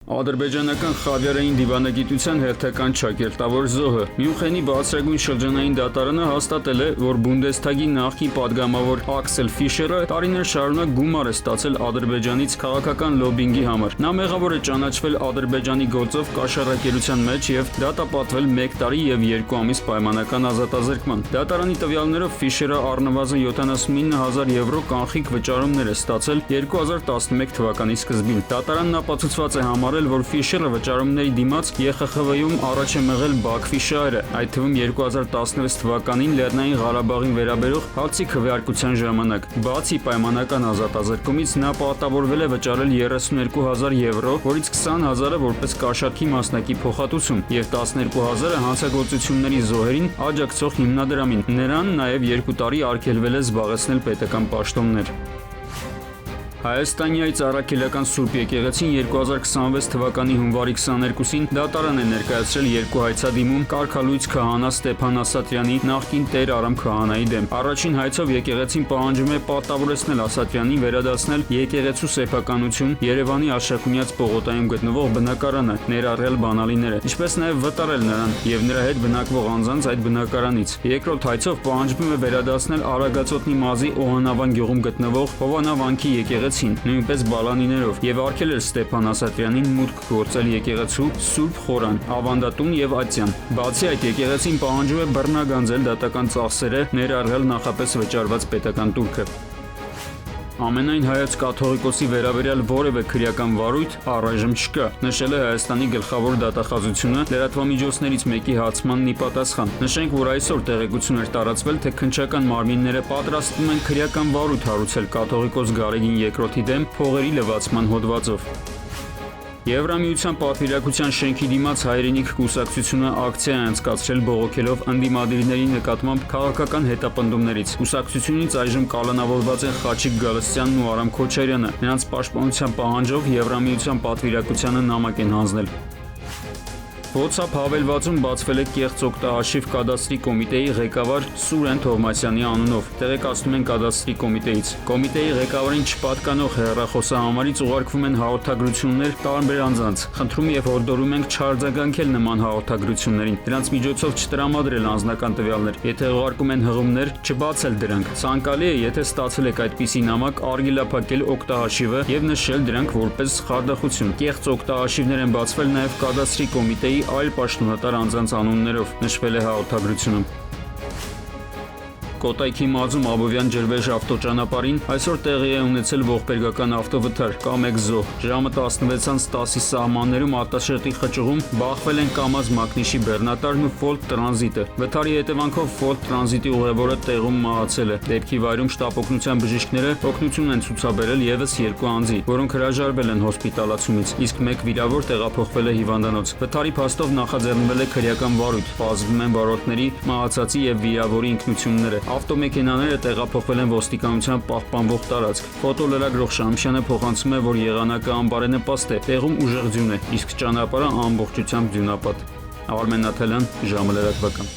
Ադրբեջանական խավիարային դիվանագիտության հերթական ճակերտավոր զոհը Մյունխենի բարձրագույն շրջանային դատարանը հաստատել է, որ Բունդեսթագի նախկին падգամավոր Աքսել Ֆիշերը տարիներ շարունակ գումար է ստացել Ադրբեջանից քաղաքական լոբինգի համար։ Նա մեղավոր է ճանաչվել Ադրբեջանի գործով կաշառակերության մեջ եւ դատապատվել 1 տարի եւ 2 ամիս պայմանական ազատազրկման։ Դատարանի տվյալներով Ֆիշերը առնվազն 79,000 եվրո կանխիկ վճարումներ է ստացել 2011 թվականի սկզբին։ Դատարանն ապացուցված է համարել, որ Ֆիշերը վճարումների դիմաց ԵԽԽՎ-ում առաջ է մղել Բաքվի շահերը, այդ թվում 2016 թվականին Լեռնային Ղարաբաղին վերաբերող հացի քվեարկության ժամանակ։ Բացի պայմանական ազատազրկումից նա պարտավորվել է վճարել 32,000 եվրո, որից 20,000-ը որպես կաշառքի մասնակի փոխհատուցում եւ 12,000-ը հանցագործությունների զոհերին աջակցող հիմնադրամին։ Նրան նաեւ 2 տարի արգելվել է զբաղեցնել պետական պաշտոններ։ Հայաստանյայից առաքելական Սուրբ եկեղեցին 2026 թվականի հունվարի 22-ին դատարան է ներկայացրել երկու հայցադիմում կարգալույց քահանա Ստեփան Ասատրյանի նախկին տեր Արամ քահանայի դեմ։ Առաջին հայցով եկեղեցին պահանջում է պարտավորեցնել Ասատրյանին վերադարձնել եկեղեցու սեփականություն Երևանի Արշակունյաց պողոտայում գտնվող բնակարանը, ներառյալ բանալիները, ինչպես նաև վտարել նրան եւ նրա հետ բնակվող անձանց այդ բնակարանից։ Երկրորդ հայցով պահանջվում է վերադարձնել Արագածոտնի մազի Օհանավան գյուղում գտնվող Հովանավանքի եկեղեցին, նույնպես բալանիներով, եւ արգելել Ստեփան Ասատրյանին մուտք գործել եկեղեցու Սուրբ Խորան, Ավանդատուն եւ Ատյան։ Բացի այդ, եկեղեցին պահանջում է բռնագանձել դատական ծախսերը, ներառյալ նախապես վճարված պետական տուրքը։ Ամենայն հայոց կաթողիկոսի վերաբերյալ որևէ քրեական վարույթ առայժմ չկա, նշել է Հայաստանի գլխավոր դատախազությունը լրատվամիջոցներից մեկի հարցմանն ի պատասխան։ Նշենք, որ այսօր տեղեկություն էր տարածվել, թե քննչական մարմինները պատրաստվում են քրեական վարույթ հարուցել կաթողիկոս Գարեգին II-ի դեմ փողերի լվացման հոդվածով։ Եվրամիության պատվիրակության շենքի դիմաց հայրենիք կուսակցությունը ակցիա է անցկացրել բողոքելով ընդդիմադիրների նկատմամբ քաղաքական հետապնդումներից։ Կուսակցությունից այժմ կալանավորված են Խաչիկ Գալստյանն ու Արամ Քոչարյանը։ Նրանց պաշտպանության պահանջով Եվրամիության պատվիրակությանը նամակ են հանձնել։ WhatsApp հավելվածում բացվել է կեղծ օգտահաշիվ կադաստրի կոմիտեի ղեկավար Սուրեն Թովմասյանի անունով, տեղեկացնում են կադաստրի կոմիտեից։ Կոմիտեի ղեկավարին չպատկանող հեռախոսահամարից ուղարկվում են հաղորդագրություններ տարբեր անձանց։ Խնդրում եւ հորդորում ենք չարձագանքել նման հաղորդագրություններին, դրանց միջոցով չտրամադրել անձնական տվյալներ։ Եթե ուղարկում են հղումներ, չբացել դրանք։ Ցանկալի է, եթե ստացել եք այդպիսի նամակ, արգելափակել օգտահաշիվը եւ նշել դրանք որպես սխարդախություն։ Կեղծ օգտահաշիվներ են բացվել նաեւ կադաստրի կոմիտեի այլ պաշտոնատար անձանց անուններով, նշվել է հաղորդագրությունում։ Կոտայքի մարզում Աբովյան ջրվեժ ավտոճանապարհին այսօր տեղի է ունեցել ողբերգական ավտովթար, Կ1 զոհ։ Ժամը 16:10-ի սահմաններում արտաշերտի խճուղում բախվել են ԿամԱԶ Մակնիշի բեռնատարն ու Ֆոլտ տրանզիտը։ Վթարի հետևանքով Ֆոլտ տրանզիտի ուղևորը տեղում մահացել է։ Դեպքի վայրում շտապօգնության բժիշկները օգնություն են ցուցաբերել եւս 2 անձի, որոնք հրաժարվել են հոսպիտալացումից, իսկ 1 վիրավոր տեղափոխվել է հիվանդանոց։ Վթարի փաստով նախաձեռնվել է քրեական վարույթ, պարզվում են վարորդների, մահացածի եւ վիրավորի ինքնությունները։ Ավտոմեքենաները տեղափոխվել են ոստիկանության պահպանվող տարածք։ Ֆոտոլրագրող Շամշյանը փոխանցում է, որ եղանակը անբարենպաստ է, տեղում ուժեղ ձյուն է, իսկ ճանապարհը ամբողջությամբ ձյունապատ։ Արմեն Նաթելյան, ժամը լրատվական։